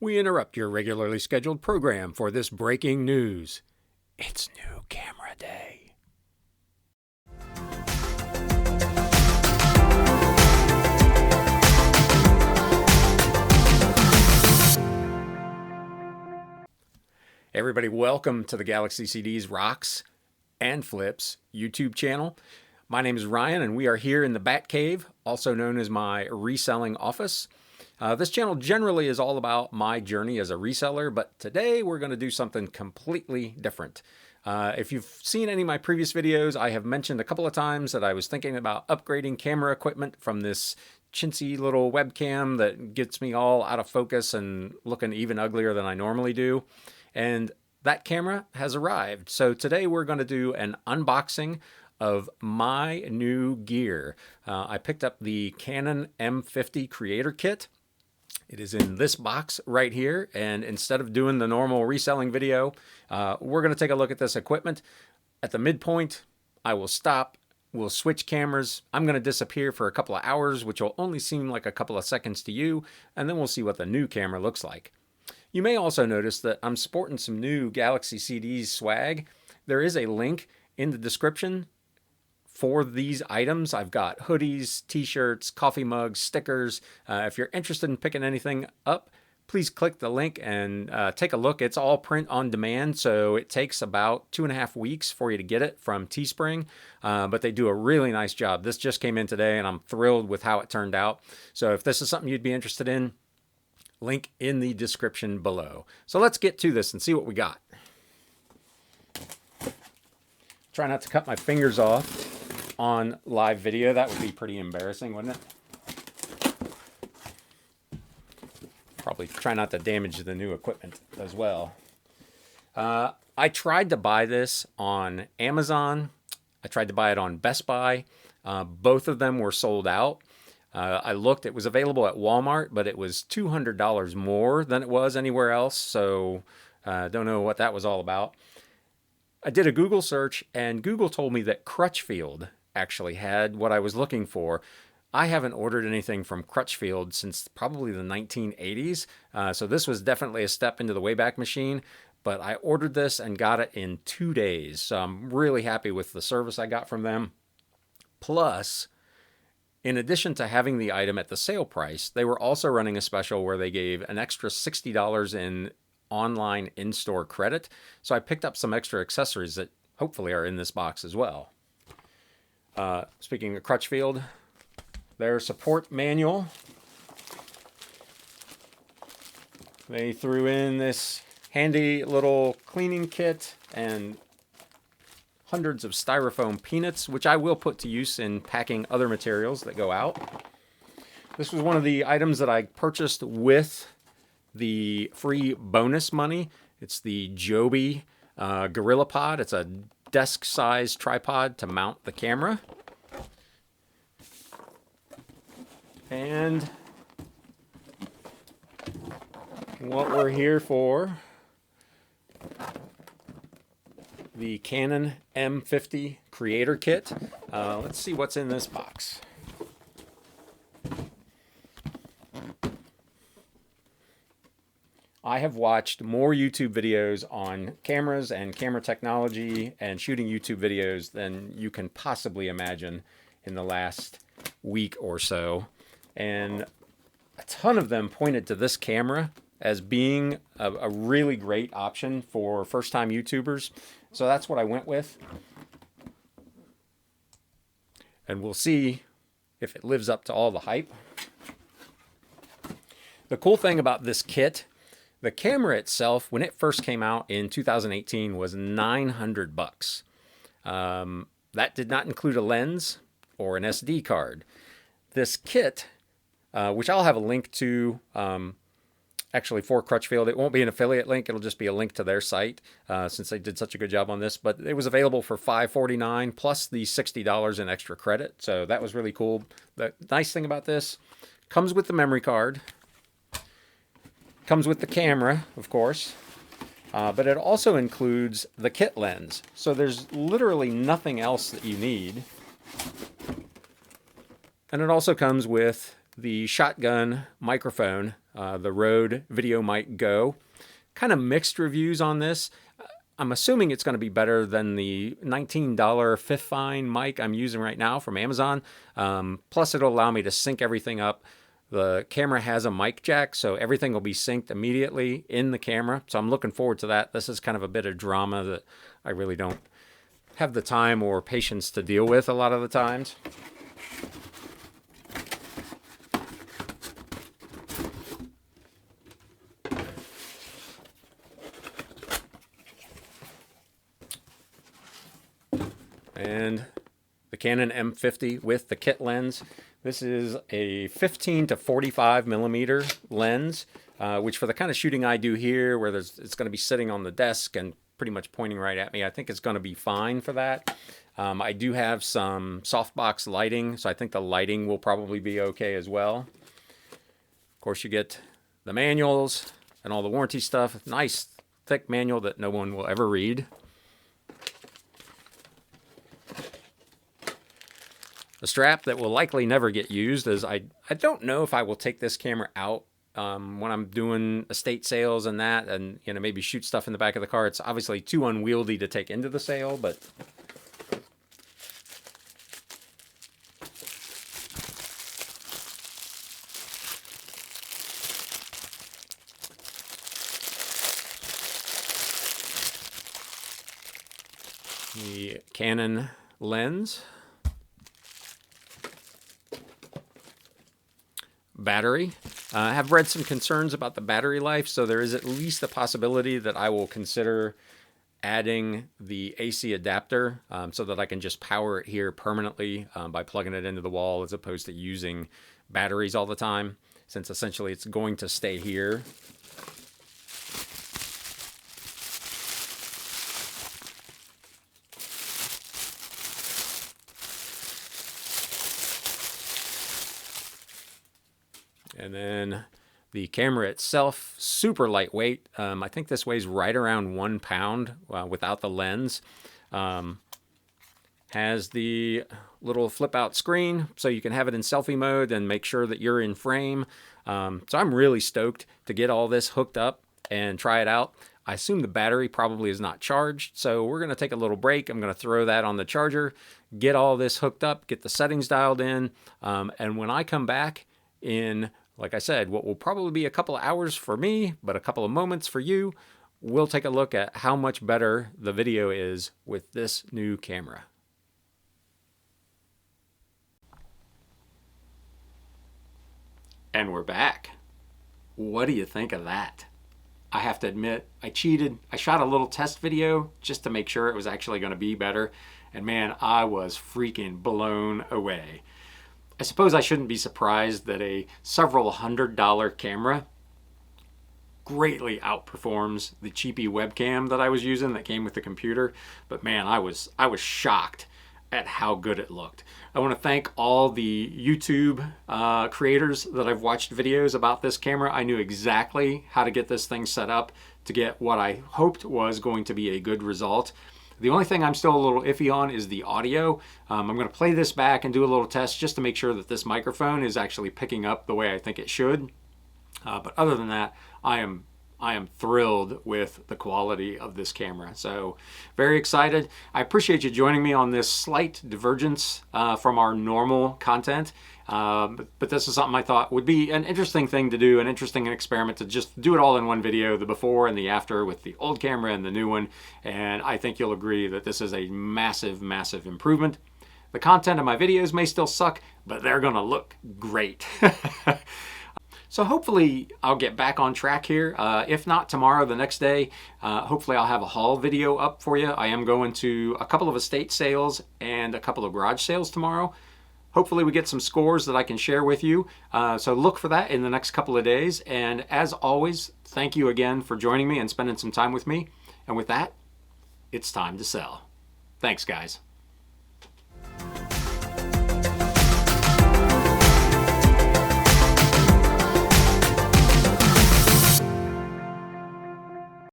We interrupt your regularly scheduled program for this breaking news. It's new camera day. Everybody, welcome to the Galaxy CDs Rocks and Flips YouTube channel. My name is Ryan, and we are here in the Bat Cave, also known as my reselling office. This channel generally is all about my journey as a reseller, but today we're going to do something completely different. If you've seen any of my previous videos, I have mentioned a couple of times that I was thinking about upgrading camera equipment from this chintzy little webcam that gets me all out of focus and looking even uglier than I normally do. And that camera has arrived. So today we're going to do an unboxing of my new gear. I picked up the Canon M50 Creator Kit. It is in this box right here, and instead of doing the normal reselling video, we're going to take a look at this equipment. At the midpoint, I will stop, we'll switch cameras, I'm going to disappear for a couple of hours, which will only seem like a couple of seconds to you, and then we'll see what the new camera looks like. You may also notice that I'm sporting some new Galaxy CDs swag. There is a link in the description for these items. I've got hoodies, t-shirts, coffee mugs, stickers. If you're interested in picking anything up, please click the link and take a look. It's all print on demand, so it takes about 2.5 weeks for you to get it from Teespring, but they do a really nice job. This just came in today, and I'm thrilled with how it turned out. So if this is something you'd be interested in, link in the description below. So let's get to this and see what we got. Try not to cut my fingers off on live video. That would be pretty embarrassing, wouldn't it? Probably try not to damage the new equipment as well. I tried to buy this on Amazon. I tried to buy it on Best Buy. Both of them were sold out. I looked, it was available at Walmart, but it was $200 more than it was anywhere else. So don't know what that was all about. I did a Google search, and Google told me that Crutchfield actually had what I was looking for. I haven't ordered anything from Crutchfield since probably the 1980s. So this was definitely a step into the Wayback Machine, but I ordered this and got it in 2 days. So I'm really happy with the service I got from them. Plus, in addition to having the item at the sale price, they were also running a special where they gave an extra $60 in online in-store credit. So I picked up some extra accessories that hopefully are in this box as well. Speaking of Crutchfield, their support manual. They threw in this handy little cleaning kit and hundreds of styrofoam peanuts, which I will put to use in packing other materials that go out. This was one of the items that I purchased with the free bonus money. It's the Joby Gorilla Pod. It's a desk-sized tripod to mount the camera. And what we're here for, the Canon M50 Creator Kit. Let's see what's in this box. I have watched more YouTube videos on cameras and camera technology and shooting YouTube videos than you can possibly imagine in the last week or so. And a ton of them pointed to this camera as being a really great option for first-time YouTubers. So that's what I went with. And we'll see if it lives up to all the hype. The cool thing about this kit, the camera itself, when it first came out in 2018, was $900. That did not include a lens or an SD card. This kit, which I'll have a link to actually for Crutchfield. It won't be an affiliate link. It'll just be a link to their site since they did such a good job on this. But it was available for $549 plus the $60 in extra credit. So that was really cool. The nice thing about this, comes with the memory card. Comes with the camera, of course. But it also includes the kit lens. So there's literally nothing else that you need. And it also comes with the shotgun microphone the Rode video mic Go. Kind of mixed reviews on this. I'm assuming it's going to be better than the $19 fifth fine mic I'm using right now from Amazon. Plus, it'll allow me to sync everything up. The camera has a mic jack, so everything will be synced immediately in the camera. So I'm looking forward to that. This is kind of a bit of drama that I really don't have the time or patience to deal with a lot of the times. And the Canon M50 with the kit lens. This is a 15 to 45 millimeter lens, which for the kind of shooting I do here, where it's going to be sitting on the desk and pretty much pointing right at me, I think it's going to be fine for that. I do have some softbox lighting, so I think the lighting will probably be okay as well. Of course, you get the manuals and all the warranty stuff. Nice thick manual that no one will ever read. A strap that will likely never get used, as I don't know if I will take this camera out when I'm doing estate sales and that, and maybe shoot stuff in the back of the car. It's obviously too unwieldy to take into the sale, but the Canon lens. Battery. I have read some concerns about the battery life, so there is at least a possibility that I will consider adding the AC adapter so that I can just power it here permanently by plugging it into the wall, as opposed to using batteries all the time, since essentially it's going to stay here. And then the camera itself, super lightweight. I think this weighs right around 1 pound without the lens. Has the little flip out screen, so you can have it in selfie mode and make sure that you're in frame. So I'm really stoked to get all this hooked up and try it out. I assume the battery probably is not charged, so we're going to take a little break. I'm going to throw that on the charger, get all this hooked up, get the settings dialed in, and when I come back in, like I said, what will probably be a couple of hours for me, but a couple of moments for you, we'll take a look at how much better the video is with this new camera. And we're back. What do you think of that? I have to admit, I cheated. I shot a little test video just to make sure it was actually going to be better. And man, I was freaking blown away. I suppose I shouldn't be surprised that a several $100 camera greatly outperforms the cheapy webcam that I was using that came with the computer. But man, I was shocked at how good it looked. I want to thank all the YouTube creators that I've watched videos about this camera. I knew exactly how to get this thing set up to get what I hoped was going to be a good result. The only thing I'm still a little iffy on is the audio. I'm going to play this back and do a little test just to make sure that this microphone is actually picking up the way I think it should. But other than that, I am thrilled with the quality of this camera. So very excited. I appreciate you joining me on this slight divergence from our normal content. But this is something I thought would be an interesting thing to do, an interesting experiment to just do it all in one video, the before and the after with the old camera and the new one. And I think you'll agree that this is a massive, massive improvement. The content of my videos may still suck, but they're gonna look great. So hopefully I'll get back on track here. If not tomorrow, the next day, hopefully I'll have a haul video up for you. I am going to a couple of estate sales and a couple of garage sales tomorrow. Hopefully we get some scores that I can share with you. So look for that in the next couple of days. And as always, thank you again for joining me and spending some time with me. And with that, it's time to sell. Thanks, guys.